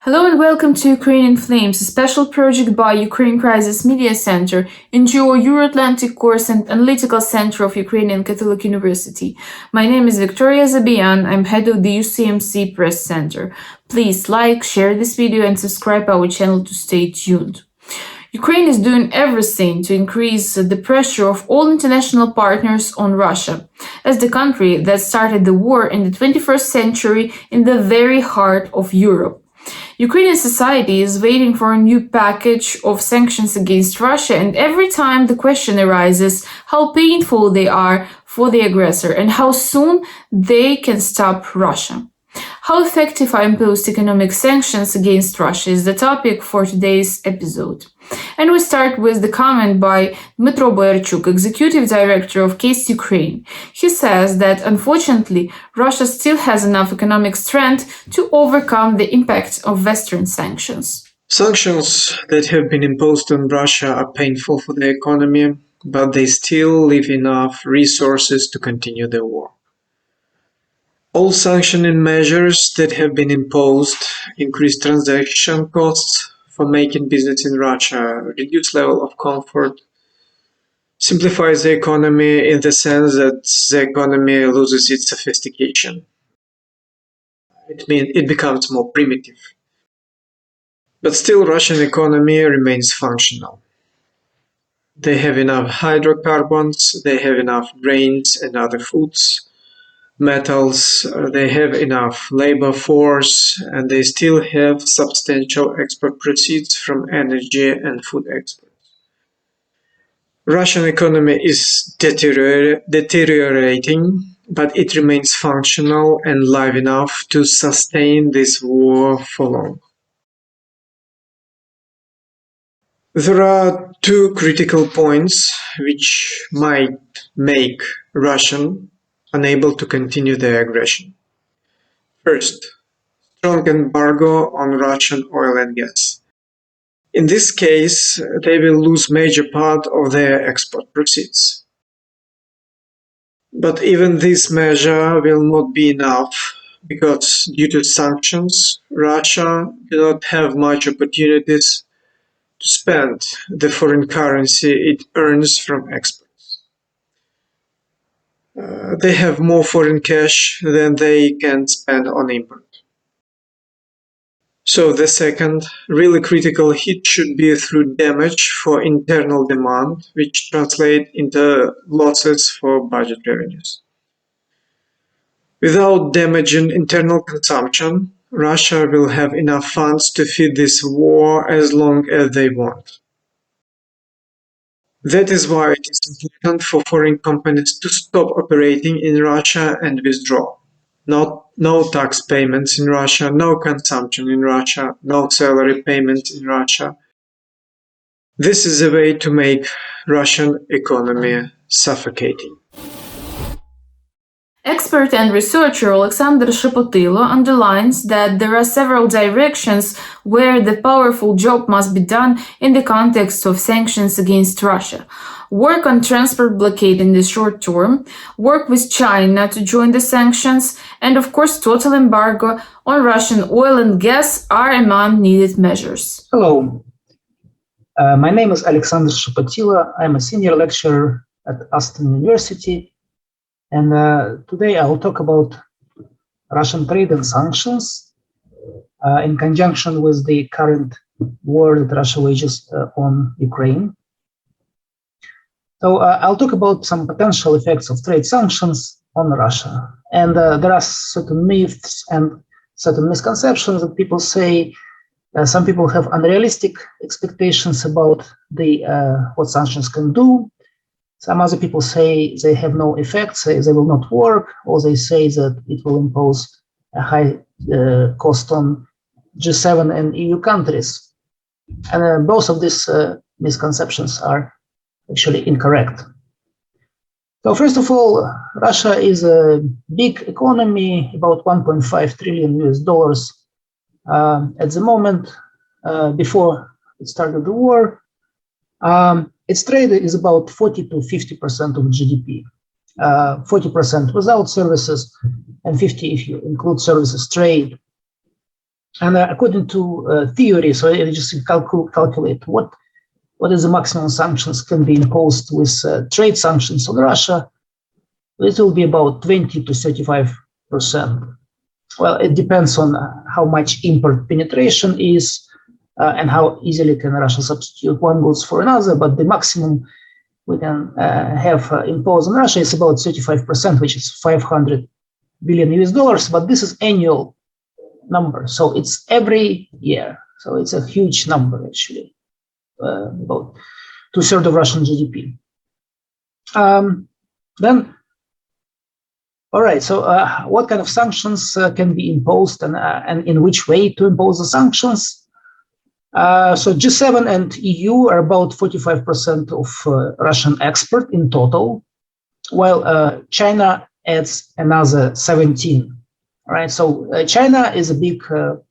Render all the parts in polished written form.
Hello and welcome to Ukraine in Flames, a special project by Ukraine Crisis Media-Center, NGO Euro-Atlantic Course and Analytical Center of Ukrainian Catholic University. My name is Victoria Zabian. I'm head of the UCMC Press Center. Please like, share this video and subscribe our channel to stay tuned. Ukraine is doing everything to increase the pressure of all international partners on Russia, as the country that started the war in the 21st century in the very heart of Europe. Ukrainian society is waiting for a new package of sanctions against Russia, and every time the question arises how painful they are for the aggressor and how soon they can stop Russia. How effective are imposed economic sanctions against Russia is the topic for today's episode. And we start with the comment by Dmytro Boyarchuk, Executive Director of CASE Ukraine. He says that, unfortunately, Russia still has enough economic strength to overcome the impact of Western sanctions. Sanctions that have been imposed on Russia are painful for the economy, but they still leave enough resources to continue the war. All sanctioning measures that have been imposed increase transaction costs for making business in Russia, reduce level of comfort, simplifies the economy in the sense that the economy loses its sophistication. It becomes more primitive. But still, Russian economy remains functional. They have enough hydrocarbons, they have enough grains and other foods, metals, they have enough labor force, and they still have substantial export proceeds from energy and food exports. Russian economy is deteriorating, but it remains functional and live enough to sustain this war for long. There are two critical points which might make Russia unable to continue their aggression. First, strong embargo on Russian oil and gas. In this case, they will lose major part of their export proceeds. But even this measure will not be enough because due to sanctions, Russia do not have much opportunities to spend the foreign currency it earns from exports. They have more foreign cash than they can spend on import. So the second, really critical hit should be through damage for internal demand, which translate into losses for budget revenues. Without damaging internal consumption, Russia will have enough funds to feed this war as long as they want. That is why it is important for foreign companies to stop operating in Russia and withdraw. No tax payments in Russia, no consumption in Russia, no salary payments in Russia. This is a way to make Russian economy suffocating. Expert and researcher Alexander Shepotilo underlines that there are several directions where the powerful job must be done in the context of sanctions against Russia. Work on transport blockade in the short term, work with China to join the sanctions, and of course total embargo on Russian oil and gas are among needed measures. Hello, my name is Alexander Shepotilo. I'm a senior lecturer at Aston University. And today I will talk about Russian trade and sanctions in conjunction with the current war that Russia wages on Ukraine. So I'll talk about some potential effects of trade sanctions on Russia. And there are certain myths and certain misconceptions that people say. Some people have unrealistic expectations about what sanctions can do. Some other people say they have no effect, say they will not work, or they say that it will impose a high cost on G7 and EU countries. And both of these misconceptions are actually incorrect. So first of all, Russia is a big economy, about $1.5 trillion at the moment. Before it started the war, its trade is about 40 to 50% of GDP, 40% without services, and 50 if you include services trade. And according to theory, so you just calculate what is the maximum sanctions can be imposed with trade sanctions on Russia. It will be about 20 to 35%. Well, it depends on how much import penetration is and how easily can Russia substitute one goods for another. But the maximum we can have imposed on Russia is about 35%, which is 500 billion US dollars. But this is annual number, so it's every year. So it's a huge number, actually, about 2/3 of Russian GDP. Then, all right. So, what kind of sanctions can be imposed, and in which way to impose the sanctions? So G7 and EU are about 45% of Russian export in total, while China adds another 17. All right. So China is a big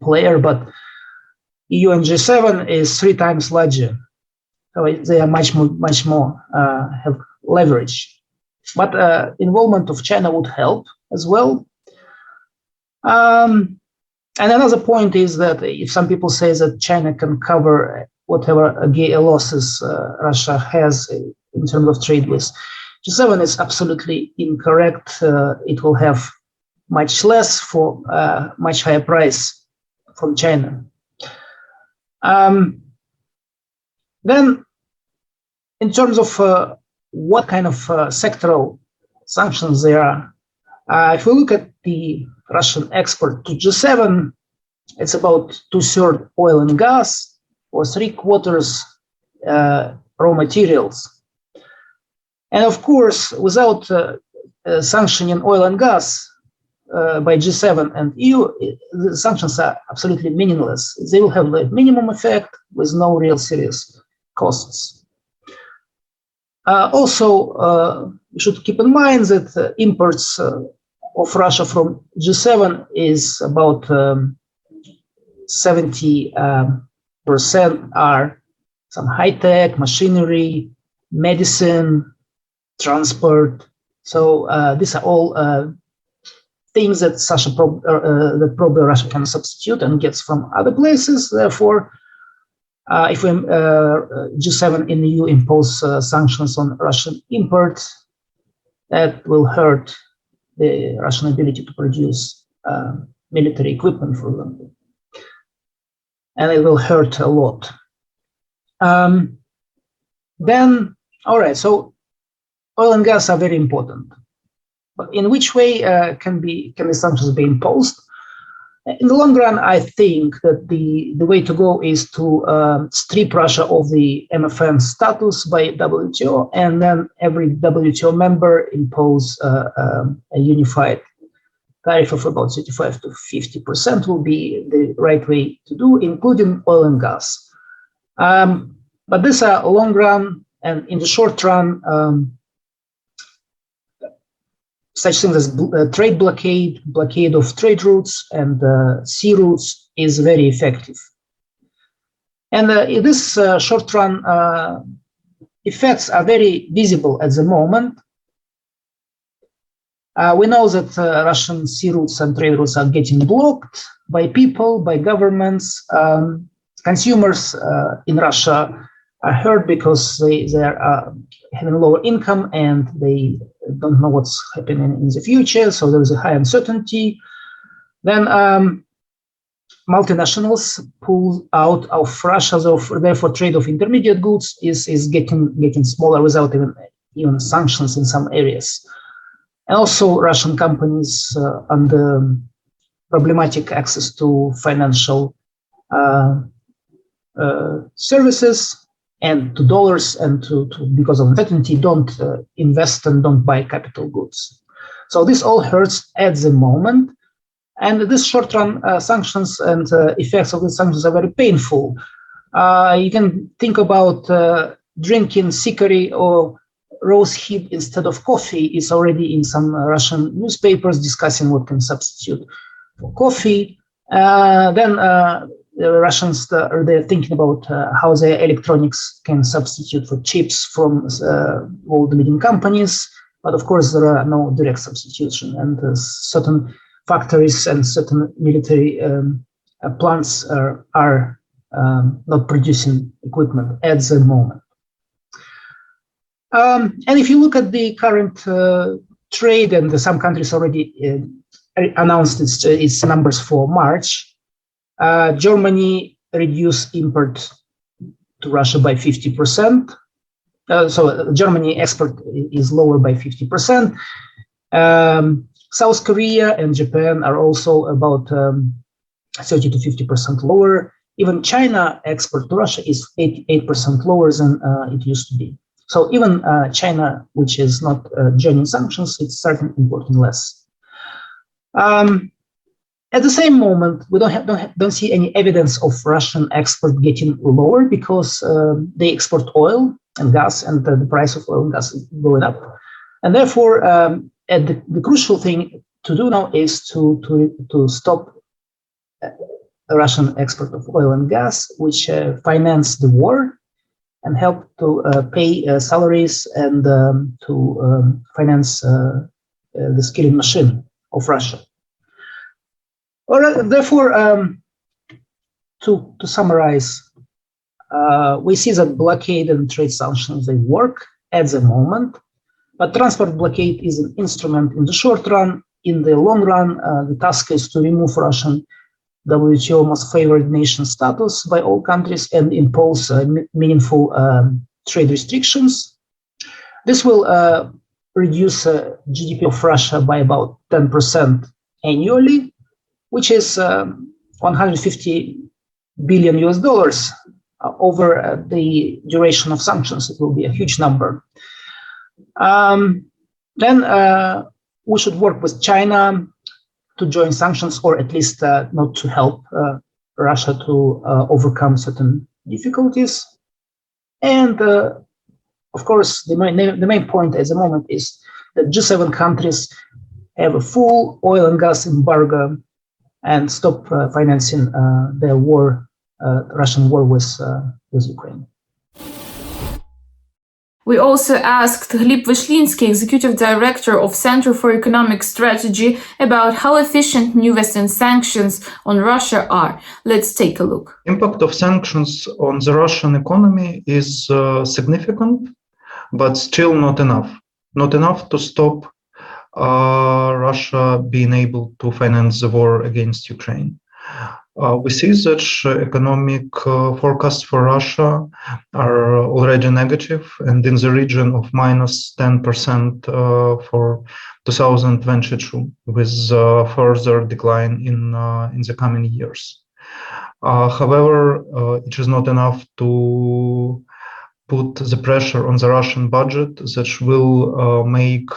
player, but EU and G7 is 3 times larger. So they are much more have leverage. But involvement of China would help as well. And another point is that if some people say that China can cover whatever losses Russia has in terms of trade with G7, is absolutely incorrect. It will have much less for much higher price from China. Then, in terms of what kind of sectoral sanctions there are, if we look at the Russian export to G7, it's about 2/3 oil and gas, or 3/4 raw materials. And of course, without sanctioning oil and gas by G7 and EU, the sanctions are absolutely meaningless. They will have the minimum effect with no real serious costs. Also, we should keep in mind that imports of Russia from G7 is about 70% are some high-tech machinery, medicine, transport. So these are all things that that probably Russia can substitute and gets from other places. Therefore, if we G7 in the EU impose sanctions on Russian imports, that will hurt the Russian ability to produce military equipment, for example, and it will hurt a lot. Then, all right, so oil and gas are very important, but in which way can the sanctions be imposed? In the long run, I think that the way to go is to strip Russia of the MFN status by WTO, and then every WTO member impose a unified tariff of about 35 to 50% will be the right way to do, including oil and gas. But these are long run, and in the short run, such things as trade blockade of trade routes and sea routes is very effective. And in this short run, effects are very visible at the moment. We know that Russian sea routes and trade routes are getting blocked by people, by governments. Consumers in Russia are hurt because they are having lower income and they don't know what's happening in the future, so there is a high uncertainty. Then multinationals pull out of Russia, so therefore trade of intermediate goods is getting smaller without even sanctions in some areas. And also Russian companies under problematic access to financial services and to dollars and to because of uncertainty, don't invest and don't buy capital goods. So this all hurts at the moment. And this short-run sanctions and effects of the sanctions are very painful. You can think about drinking chicory or rose hip instead of coffee. Is already in some Russian newspapers discussing what can substitute for coffee. Then the Russians they're thinking about how their electronics can substitute for chips from all the leading companies. But of course, there are no direct substitution, and certain factories and certain military plants are not producing equipment at the moment. And if you look at the current trade, and some countries already announced its numbers for March, Germany reduced import to Russia by 50%. So Germany export is lower by 50%. South Korea and Japan are also about 30 to 50% lower. Even China export to Russia is 88% lower than it used to be. So even China, which is not joining sanctions, it's starting importing less. At the same moment, we don't see any evidence of Russian export getting lower, because they export oil and gas, and the price of oil and gas is going up. And therefore, the crucial thing to do now is to stop Russian export of oil and gas, which finance the war and help to pay salaries and to finance the skilling machine of Russia. Therefore, to summarize, we see that blockade and trade sanctions, they work at the moment, but transport blockade is an instrument in the short run. In the long run, the task is to remove Russian WTO most favored nation status by all countries and impose meaningful trade restrictions. This will reduce GDP of Russia by about 10% annually, which is 150 billion US dollars over the duration of sanctions. It will be a huge number. Then we should work with China to join sanctions, or at least not to help Russia to overcome certain difficulties. And of course, the main point at the moment is that G7 countries have a full oil and gas embargo and stop financing the war, Russian war with Ukraine. We also asked Gleb Vyshlinsky, Executive Director of Center for Economic Strategy, about how efficient new Western sanctions on Russia are. Let's take a look. Impact of sanctions on the Russian economy is significant, but still not enough. Not enough to stop Russia being able to finance the war against Ukraine. We see that economic forecasts for Russia are already negative and in the region of minus 10% for 2022, with further decline in the coming years. However, it is not enough to put the pressure on the Russian budget that will make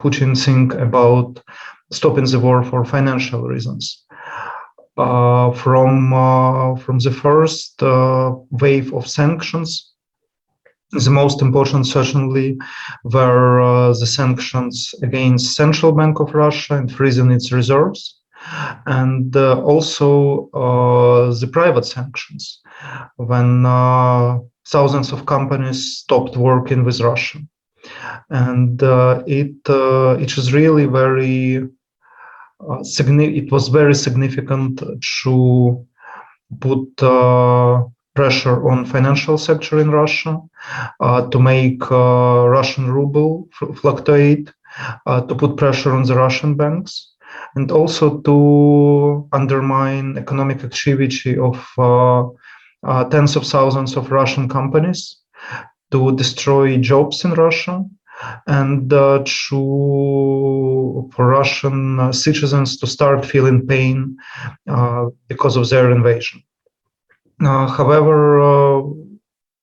Putin think about stopping the war for financial reasons. From the first wave of sanctions, the most important certainly were the sanctions against Central Bank of Russia and freezing its reserves, and also the private sanctions, when thousands of companies stopped working with Russia. And it is really very it was very significant to put pressure on financial sector in Russia, to make Russian ruble fluctuate, to put pressure on the Russian banks, and also to undermine economic activity of tens of thousands of Russian companies, to destroy jobs in Russia, and for Russian citizens to start feeling pain because of their invasion. However,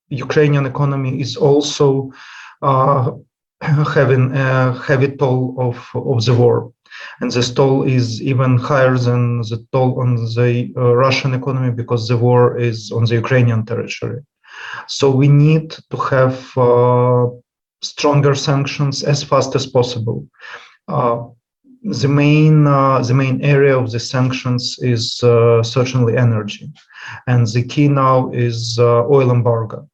Ukrainian economy is also having a heavy toll of the war, and this toll is even higher than the toll on the Russian economy, because the war is on the Ukrainian territory. So we need to have stronger sanctions as fast as possible. The main area of the sanctions is certainly energy, and the key now is oil embargo.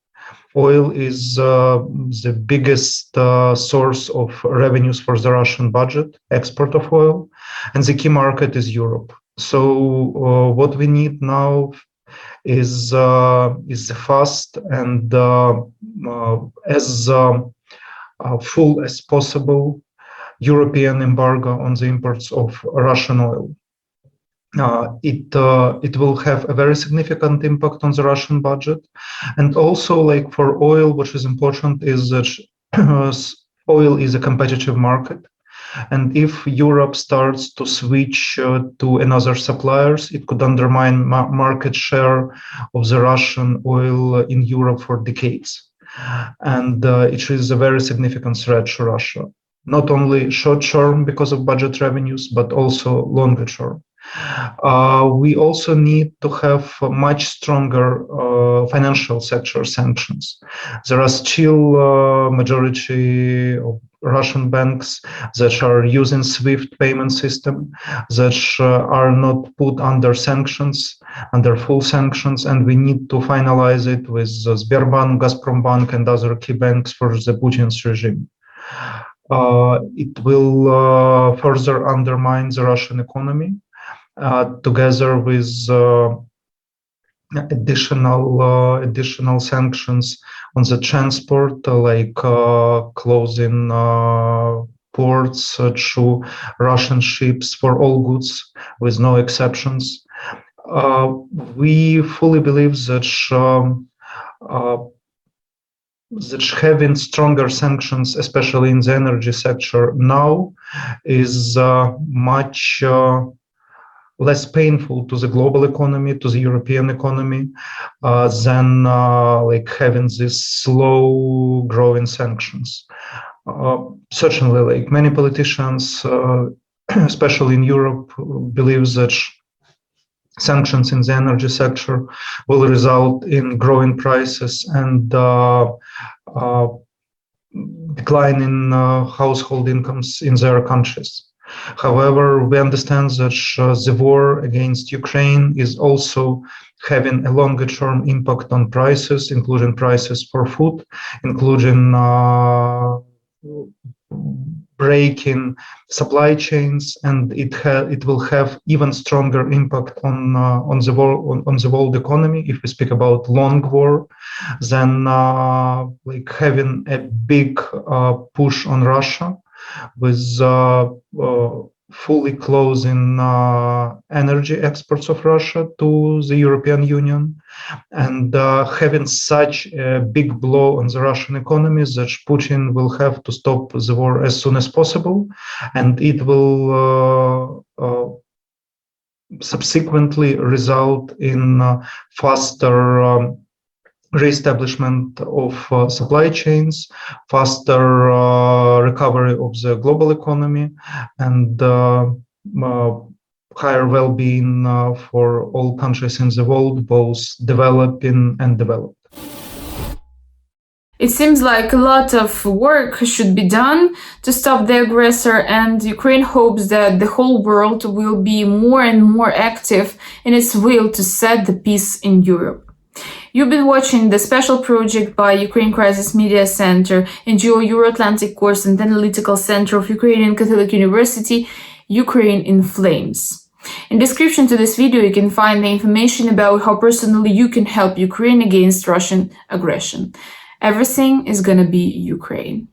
Oil is the biggest source of revenues for the Russian budget, export of oil, and the key market is Europe. So what we need now is the fast and as full as possible European embargo on the imports of Russian oil. It will have a very significant impact on the Russian budget, and also, like for oil, what is important is that oil is a competitive market, and if Europe starts to switch to another suppliers, it could undermine market share of the Russian oil in Europe for decades, and it is a very significant threat to Russia, not only short term because of budget revenues, but also longer term. We also need to have much stronger financial sector sanctions. There are still majority of Russian banks that are using SWIFT payment system that are not put under sanctions, under full sanctions, and we need to finalize it with Sberbank, Gazprombank, and other key banks for the Putin's regime. It will further undermine the Russian economy. Together with additional sanctions on the transport, like closing ports to Russian ships for all goods, with no exceptions. We fully believe that having stronger sanctions, especially in the energy sector now, is much less painful to the global economy, to the European economy, than like having these slow growing sanctions. Certainly, like many politicians, especially in Europe, believe that sanctions in the energy sector will result in growing prices and decline in household incomes in their countries. However, we understand that the war against Ukraine is also having a longer-term impact on prices, including prices for food, including breaking supply chains, and it will have even stronger impact on the world economy if we speak about long war, than like having a big push on Russia, with fully closing energy exports of Russia to the European Union, and having such a big blow on the Russian economy that Putin will have to stop the war as soon as possible, and it will subsequently result in faster re-establishment of supply chains, faster recovery of the global economy, and higher well-being for all countries in the world, both developing and developed. It seems like a lot of work should be done to stop the aggressor, and Ukraine hopes that the whole world will be more and more active in its will to set the peace in Europe. You've been watching the special project by Ukraine Crisis Media-Center, NGO Euro-Atlantic Course and Analytical Center of Ukrainian Catholic University, Ukraine in Flames. In description to this video, you can find the information about how personally you can help Ukraine against Russian aggression. Everything is gonna be Ukraine.